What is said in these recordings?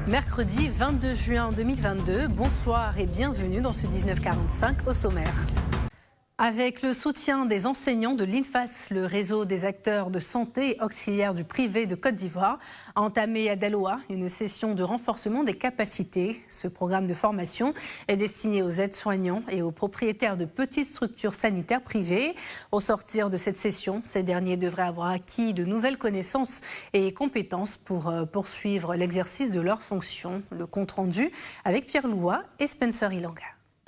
Mercredi 22 juin 2022, bonsoir et bienvenue dans ce 1945 au sommaire. Avec le soutien des enseignants de l'INFAS, le réseau des acteurs de santé auxiliaires du privé de Côte d'Ivoire a entamé à Daloa une session de renforcement des capacités. Ce programme de formation est destiné aux aides-soignants et aux propriétaires de petites structures sanitaires privées. Au sortir de cette session, ces derniers devraient avoir acquis de nouvelles connaissances et compétences pour poursuivre l'exercice de leurs fonctions. Le compte-rendu avec Pierre Loua et Spencer Ilanga.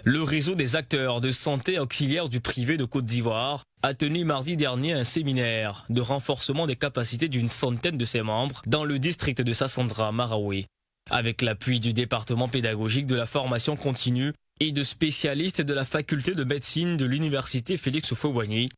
Le réseau des acteurs de santé auxiliaires du privé de Côte d'Ivoire a tenu mardi dernier un séminaire de renforcement des capacités d'une centaine de ses membres dans le district de Sassandra, Marawi. Avec l'appui du département pédagogique de la formation continue et de spécialistes de la faculté de médecine de l'université Félix Houphouët-Boigny,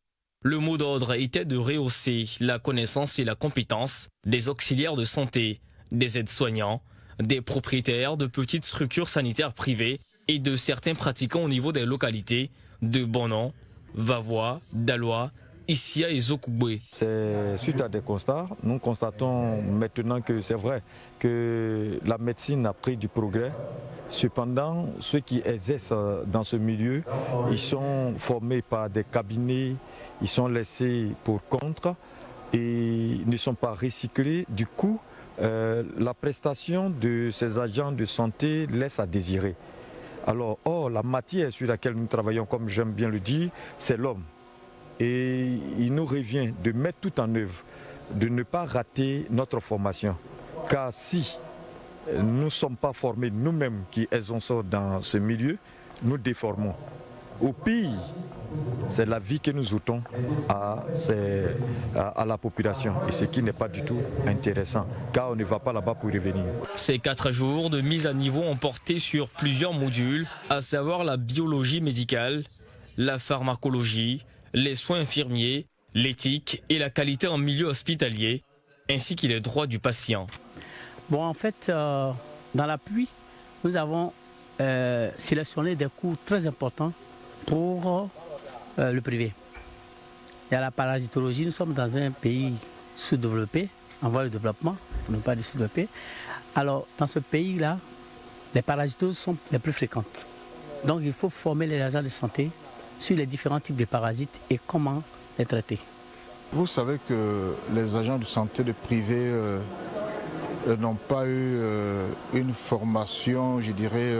le mot d'ordre était de rehausser la connaissance et la compétence des auxiliaires de santé, des aides-soignants, des propriétaires de petites structures sanitaires privées et de certains pratiquants au niveau des localités de Bonon, Vavois, Daloa, Issia et Zokugbe. C'est suite à des constats, nous constatons maintenant que c'est vrai que la médecine a pris du progrès. Cependant, ceux qui exercent dans ce milieu, ils sont formés par des cabinets, ils sont laissés pour compte et ne sont pas recyclés. Du coup, la prestation de ces agents de santé laisse à désirer. Alors, la matière sur laquelle nous travaillons, comme j'aime bien le dire, c'est l'homme. Et il nous revient de mettre tout en œuvre, de ne pas rater notre formation. Car si nous ne sommes pas formés nous-mêmes qui exerçons dans ce milieu, nous déformons. Au pire, c'est la vie que nous ôtons à la population, et ce qui n'est pas du tout intéressant, car on ne va pas là-bas pour revenir. Ces 4 jours de mise à niveau ont porté sur plusieurs modules, à savoir la biologie médicale, la pharmacologie, les soins infirmiers, l'éthique et la qualité en milieu hospitalier, ainsi que les droits du patient. Bon, en fait, dans l'appui, nous avons sélectionné des cours très importants pour le privé. Il y a la parasitologie, nous sommes dans un pays sous-développé, en voie de développement, pour ne pas dire sous-développé. Alors, dans ce pays-là, les parasitoses sont les plus fréquentes. Donc, il faut former les agents de santé sur les différents types de parasites et comment les traiter. Vous savez que les agents de santé de privé n'ont pas eu une formation, je dirais,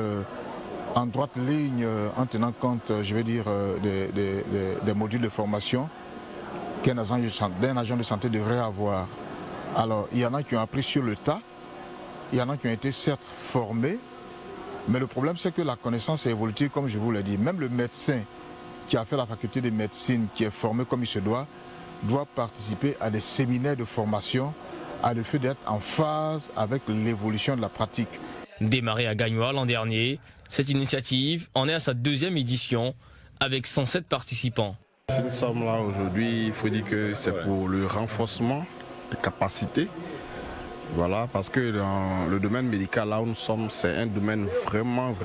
en droite ligne, en tenant compte, je vais dire, des modules de formation qu'un agent de santé devrait avoir. Alors, il y en a qui ont appris sur le tas, il y en a qui ont été certes formés, mais le problème c'est que la connaissance est évolutive, comme je vous l'ai dit. Même le médecin qui a fait la faculté de médecine, qui est formé comme il se doit participer à des séminaires de formation, à le fait d'être en phase avec l'évolution de la pratique. Démarrée à Gagnoa l'an dernier, cette initiative en est à sa 2e édition avec 107 participants. Si nous sommes là aujourd'hui, il faut dire que c'est pour le renforcement des capacités. Voilà, parce que dans le domaine médical, là où nous sommes, c'est un domaine vraiment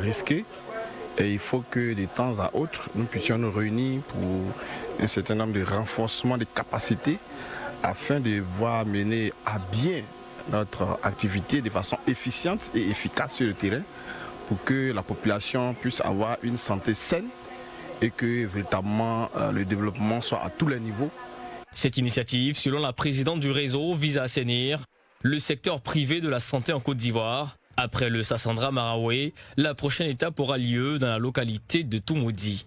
risqué. Et il faut que de temps à autre, nous puissions nous réunir pour un certain nombre de renforcements des capacités afin de voir mener à bien notre activité de façon efficiente et efficace sur le terrain pour que la population puisse avoir une santé saine et que véritablement le développement soit à tous les niveaux. Cette initiative, selon la présidente du réseau, vise à assainir le secteur privé de la santé en Côte d'Ivoire. Après le Sassandra Marawi, la prochaine étape aura lieu dans la localité de Toumoudi.